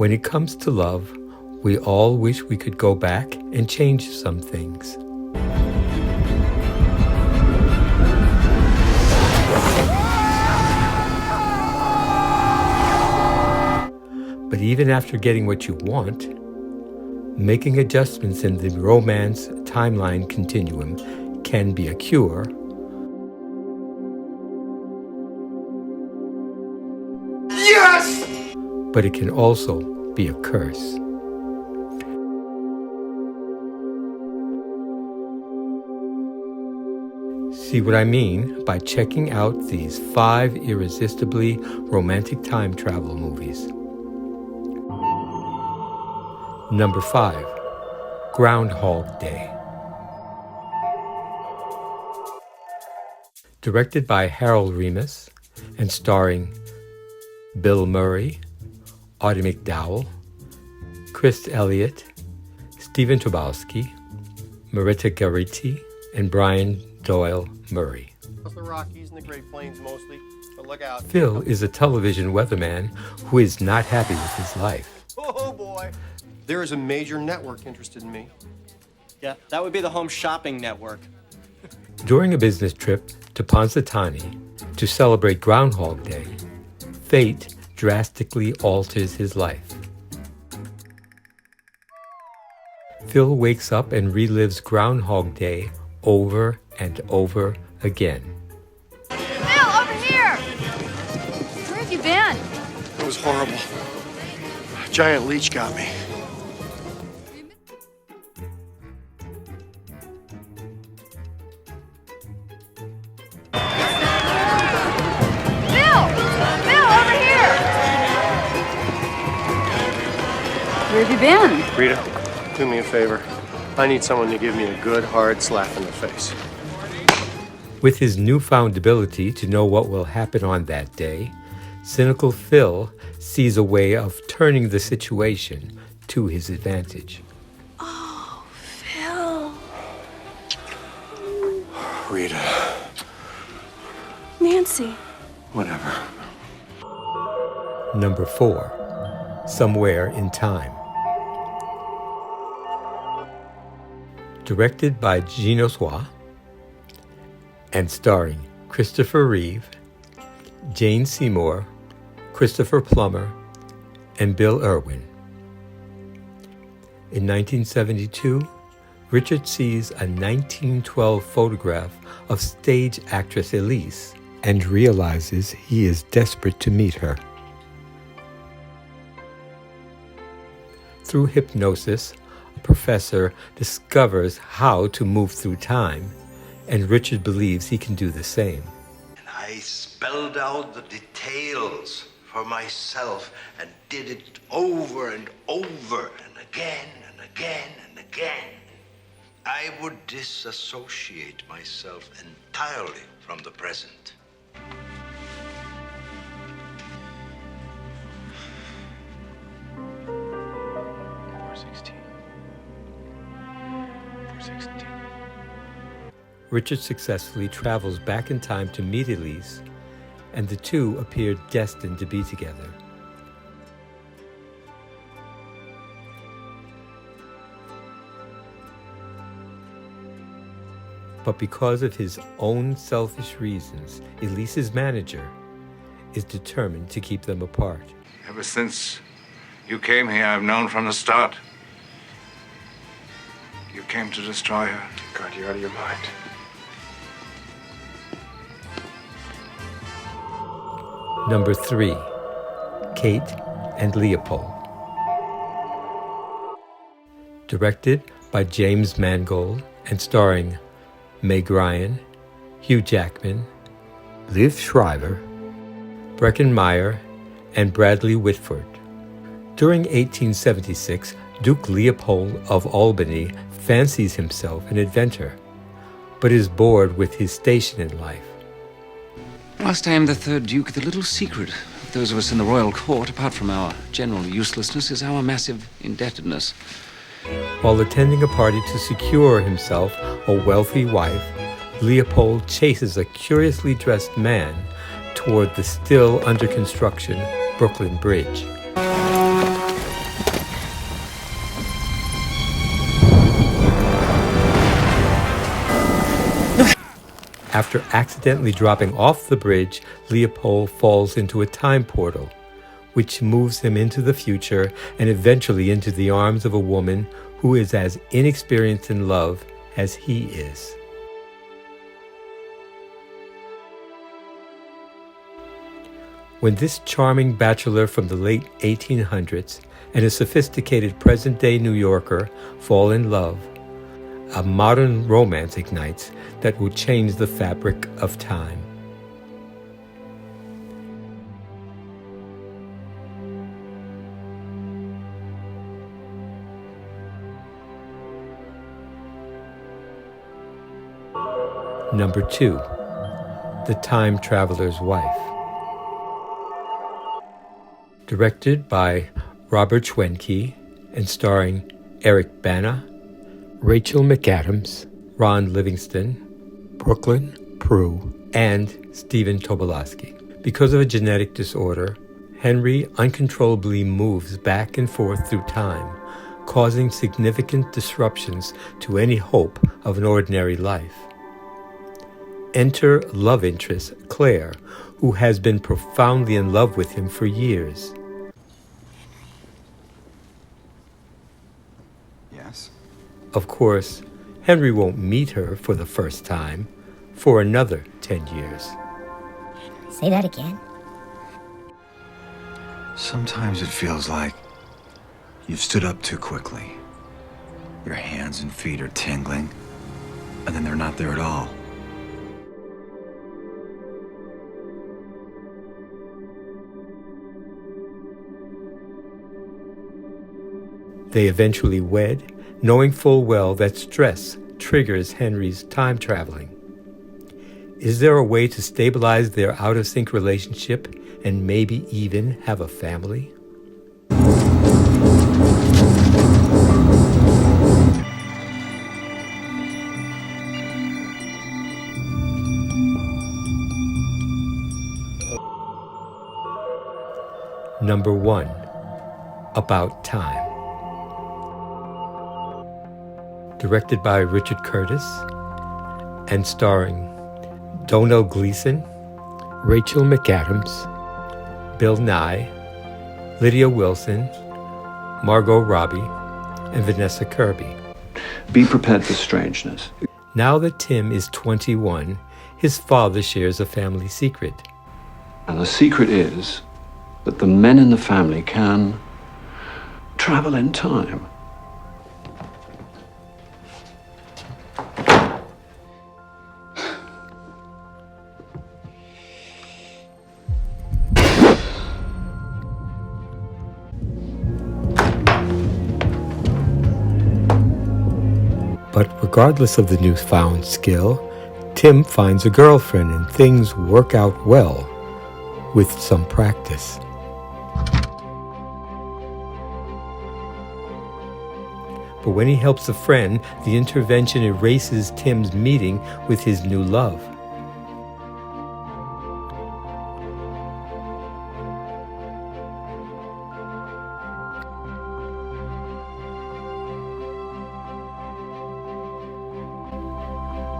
When it comes to love, we all wish we could go back and change some things. But even after getting what you want, making adjustments in the romance timeline continuum can be a cure. Yes! But it can also be a curse. See what I mean by checking out these 5 irresistibly romantic time travel movies. Number 5, Groundhog Day. Directed by Harold Ramis and starring Bill Murray, Audie McDowell, Chris Elliott, Stephen Tobolowsky, Marita Garrity, and Brian Doyle Murray. The Rockies and the Great Plains mostly, but look out. Phil is a television weatherman who is not happy with his life. Oh boy. There is a major network interested in me. Yeah, that would be the Home Shopping Network. During a business trip to Punxsutawney to celebrate Groundhog Day, fate drastically alters his life. Phil wakes up and relives Groundhog Day over and over again. Phil, over here! Where have you been? It was horrible. A giant leech got me. Where have you been? Rita, do me a favor. I need someone to give me a good, hard slap in the face. With his newfound ability to know what will happen on that day, cynical Phil sees a way of turning the situation to his advantage. Oh, Phil. Rita. Nancy. Whatever. Number 4, Somewhere in Time. Directed by Gino Sois and starring Christopher Reeve, Jane Seymour, Christopher Plummer, and Bill Irwin. In 1972, Richard sees a 1912 photograph of stage actress Elise and realizes he is desperate to meet her. Through hypnosis, a professor discovers how to move through time, and Richard believes he can do the same. And I spelled out the details for myself and did it over and over and again and again and again. I would disassociate myself entirely from the present. Richard successfully travels back in time to meet Elise, and the two appear destined to be together. But because of his own selfish reasons, Elise's manager is determined to keep them apart. Ever since you came here, I've known from the start. You came to destroy her. God, you're out of your mind. Number 3, Kate and Leopold. Directed by James Mangold and starring Meg Ryan, Hugh Jackman, Liv Schreiber, Breckin Meyer, and Bradley Whitford. During 1876, Duke Leopold of Albany fancies himself an inventor, but is bored with his station in life. Whilst I am the third Duke, the little secret of those of us in the royal court, apart from our general uselessness, is our massive indebtedness. While attending a party to secure himself a wealthy wife, Leopold chases a curiously dressed man toward the still under construction Brooklyn Bridge. After accidentally dropping off the bridge, Leopold falls into a time portal, which moves him into the future and eventually into the arms of a woman who is as inexperienced in love as he is. When this charming bachelor from the late 1800s and a sophisticated present-day New Yorker fall in love, a modern romance ignites that will change the fabric of time. Number 2, The Time Traveler's Wife. Directed by Robert Schwenke and starring Eric Bana, Rachel McAdams, Ron Livingston, Brooklyn Prue, and Stephen Tobolowsky. Because of a genetic disorder, Henry uncontrollably moves back and forth through time, causing significant disruptions to any hope of an ordinary life. Enter love interest Claire, who has been profoundly in love with him for years. Yes? Of course, Henry won't meet her for the first time for another 10 years. Say that again. Sometimes it feels like you've stood up too quickly. Your hands and feet are tingling, and then they're not there at all. They eventually wed, knowing full well that stress triggers Henry's time traveling. Is there a way to stabilize their out-of-sync relationship and maybe even have a family? Number 1, About Time. Directed by Richard Curtis and starring Domhnall Gleeson, Rachel McAdams, Bill Nye, Lydia Wilson, Margot Robbie, and Vanessa Kirby. Be prepared for strangeness. Now that Tim is 21, his father shares a family secret. And the secret is that the men in the family can travel in time. But regardless of the newfound skill, Tim finds a girlfriend and things work out well with some practice. But when he helps a friend, the intervention erases Tim's meeting with his new love.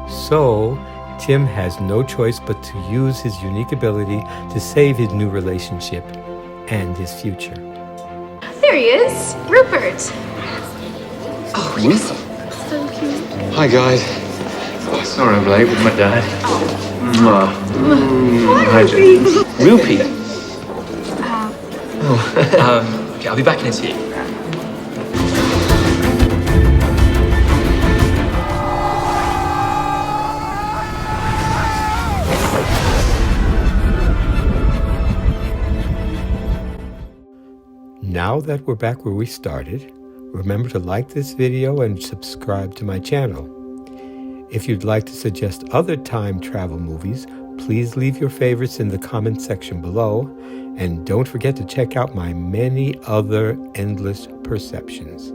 So, Tim has no choice but to use his unique ability to save his new relationship and his future. There he is, Rupert. Oh, yes. So cute. Hi, guys. Oh, sorry I'm late with my dad. Hi, Rupert. Rupee. Okay, I'll be back in a sec. Now that we're back where we started, remember to like this video and subscribe to my channel. If you'd like to suggest other time travel movies, please leave your favorites in the comment section below, and don't forget to check out my many other endless perceptions.